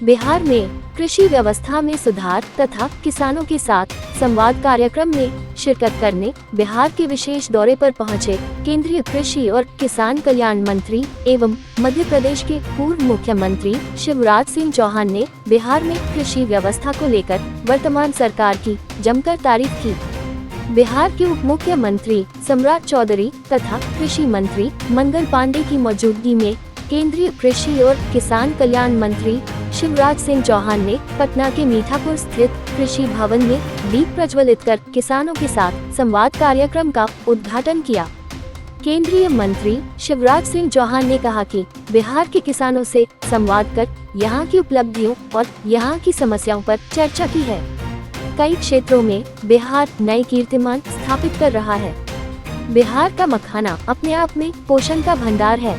बिहार में कृषि व्यवस्था में सुधार तथा किसानों के साथ संवाद कार्यक्रम में शिरकत करने बिहार के विशेष दौरे पर पहुंचे केंद्रीय कृषि और किसान कल्याण मंत्री एवं मध्य प्रदेश के पूर्व मुख्यमंत्री शिवराज सिंह चौहान ने बिहार में कृषि व्यवस्था को लेकर वर्तमान सरकार की जमकर तारीफ की। बिहार के उप मुख्यमंत्री सम्राट चौधरी तथा कृषि मंत्री मंगल पांडे की मौजूदगी में केंद्रीय कृषि और किसान कल्याण मंत्री शिवराज सिंह चौहान ने पटना के मीठापुर स्थित कृषि भवन में दीप प्रज्वलित कर किसानों के साथ संवाद कार्यक्रम का उद्घाटन किया। केंद्रीय मंत्री शिवराज सिंह चौहान ने कहा कि बिहार के किसानों से संवाद कर यहां की उपलब्धियों और यहां की समस्याओं पर चर्चा की है। कई क्षेत्रों में बिहार नए कीर्तिमान स्थापित कर रहा है। बिहार का मखाना अपने आप में पोषण का भंडार है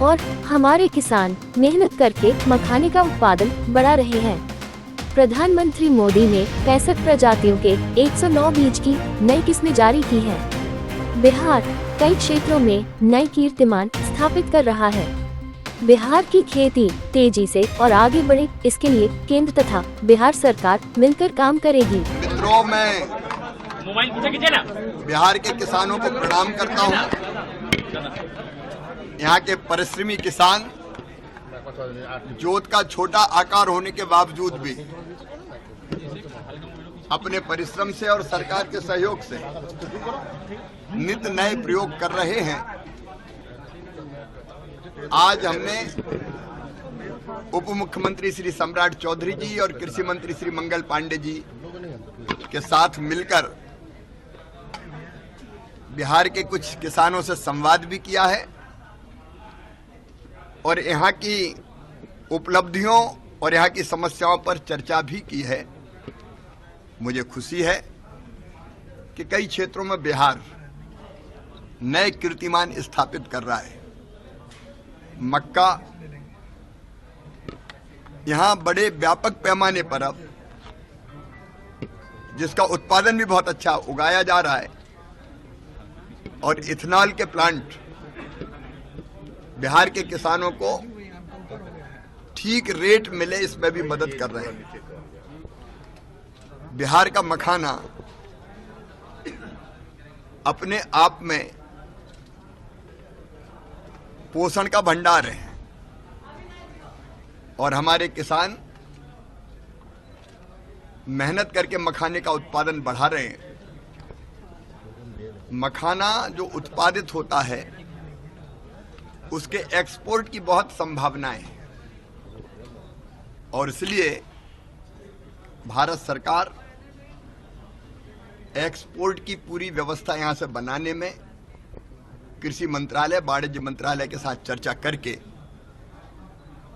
और हमारे किसान मेहनत करके मखाने का उत्पादन बढ़ा रहे हैं। प्रधानमंत्री मोदी ने 65 प्रजातियों के 109 बीज की नई किस्में जारी की हैं। बिहार कई क्षेत्रों में नए कीर्तिमान स्थापित कर रहा है। बिहार की खेती तेजी से और आगे बढ़े, इसके लिए केंद्र तथा बिहार सरकार मिलकर काम करेगी। मित्रों, मैं बिहार के किसानों को प्रणाम करता हूं। यहाँ के परिश्रमी किसान जोत का छोटा आकार होने के बावजूद भी अपने परिश्रम से और सरकार के सहयोग से नित नए प्रयोग कर रहे हैं। आज हमने उप मुख्यमंत्री श्री सम्राट चौधरी जी और कृषि मंत्री श्री मंगल पांडे जी के साथ मिलकर बिहार के कुछ किसानों से संवाद भी किया है और यहाँ की उपलब्धियों और यहाँ की समस्याओं पर चर्चा भी की है। मुझे खुशी है कि कई क्षेत्रों में बिहार नए कीर्तिमान स्थापित कर रहा है। मक्का यहाँ बड़े व्यापक पैमाने पर अब जिसका उत्पादन भी बहुत अच्छा उगाया जा रहा है और इथेनॉल के प्लांट बिहार के किसानों को ठीक रेट मिले, इसमें भी मदद कर रहे हैं। बिहार का मखाना अपने आप में पोषण का भंडार है और हमारे किसान मेहनत करके मखाने का उत्पादन बढ़ा रहे हैं। मखाना जो उत्पादित होता है उसके एक्सपोर्ट की बहुत संभावनाएं हैं और इसलिए भारत सरकार एक्सपोर्ट की पूरी व्यवस्था यहां से बनाने में कृषि मंत्रालय, वाणिज्य मंत्रालय के साथ चर्चा करके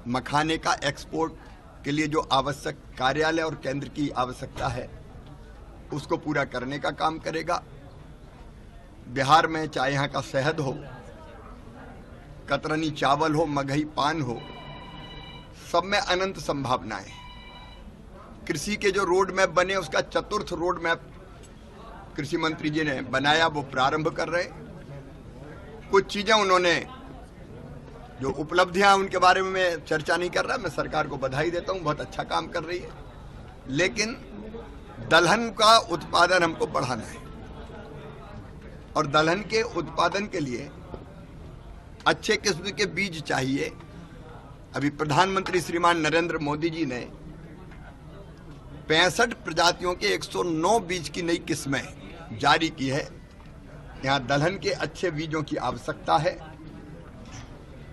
मखाने का एक्सपोर्ट के लिए जो आवश्यक कार्यालय और केंद्र की आवश्यकता है उसको पूरा करने का काम करेगा। बिहार में चाहे यहाँ का शहद हो, कतरनी चावल हो, मगही पान हो, सब में अनंत संभावनाएं। कृषि के जो रोड मैप बने उसका चतुर्थ रोड मैप कृषि मंत्री जी ने बनाया, वो प्रारंभ कर रहे। कुछ चीजें उन्होंने जो उपलब्धियां उनके बारे में मैं चर्चा नहीं कर रहा, मैं सरकार को बधाई देता हूं, बहुत अच्छा काम कर रही है। लेकिन दलहन का उत्पादन हमको बढ़ाना है और दलहन के उत्पादन के लिए अच्छे किस्म के बीज चाहिए। अभी प्रधानमंत्री श्रीमान नरेंद्र मोदी जी ने 65 प्रजातियों के 109 बीज की नई किस्में जारी की है। यहाँ दलहन के अच्छे बीजों की आवश्यकता है।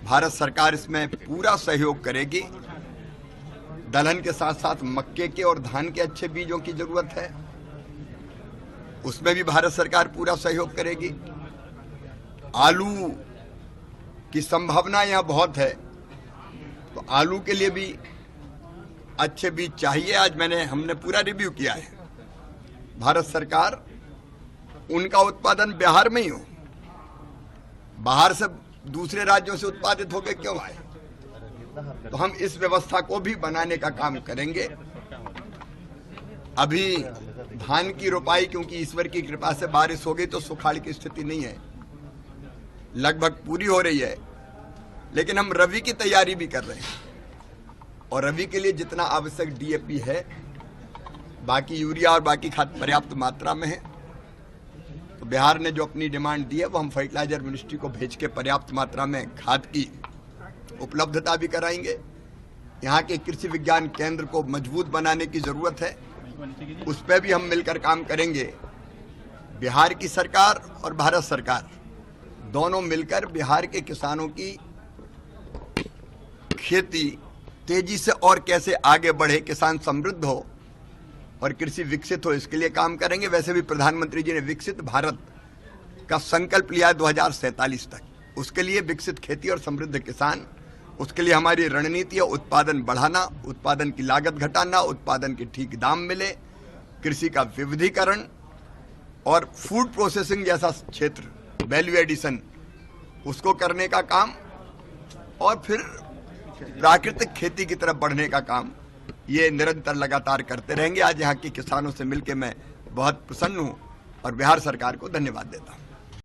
भारत सरकार इसमें पूरा सहयोग करेगी। दलहन के साथ साथ मक्के के और धान के अच्छे बीजों की जरूरत है, उसमें भी भारत सरकार पूरा सहयोग करेगी। आलू की संभावना यहाँ बहुत है, तो आलू के लिए भी अच्छे बीज चाहिए। आज हमने पूरा रिव्यू किया है। भारत सरकार उनका उत्पादन बिहार में ही हो, बाहर से दूसरे राज्यों से उत्पादित होकर क्यों आए, तो हम इस व्यवस्था को भी बनाने का काम करेंगे। अभी धान की रोपाई, क्योंकि ईश्वर की कृपा से बारिश हो गई तो सुखाड़ की स्थिति नहीं है, लगभग पूरी हो रही है, लेकिन हम रबी की तैयारी भी कर रहे हैं। और रबी के लिए जितना आवश्यक डीएपी है, बाकी यूरिया और बाकी खाद पर्याप्त मात्रा में है। तो बिहार ने जो अपनी डिमांड दी है वो हम फर्टिलाइजर मिनिस्ट्री को भेज के पर्याप्त मात्रा में खाद की उपलब्धता भी कराएंगे। यहाँ के कृषि विज्ञान केंद्र को मजबूत बनाने की जरूरत है, उस पर भी हम मिलकर काम करेंगे। बिहार की सरकार और भारत सरकार दोनों मिलकर बिहार के किसानों की खेती तेजी से और कैसे आगे बढ़े, किसान समृद्ध हो और कृषि विकसित हो, इसके लिए काम करेंगे। वैसे भी प्रधानमंत्री जी ने विकसित भारत का संकल्प लिया है 2047 तक, उसके लिए विकसित खेती और समृद्ध किसान, उसके लिए हमारी रणनीति है उत्पादन बढ़ाना, उत्पादन की लागत घटाना, उत्पादन के ठीक दाम मिले, कृषि का विविधीकरण और फूड प्रोसेसिंग जैसा क्षेत्र, वैल्यू एडिशन, उसको करने का काम और फिर प्राकृतिक खेती की तरफ बढ़ने का काम, ये निरंतर लगातार करते रहेंगे। आज यहाँ के किसानों से मिलकर मैं बहुत प्रसन्न हूँ और बिहार सरकार को धन्यवाद देता हूँ।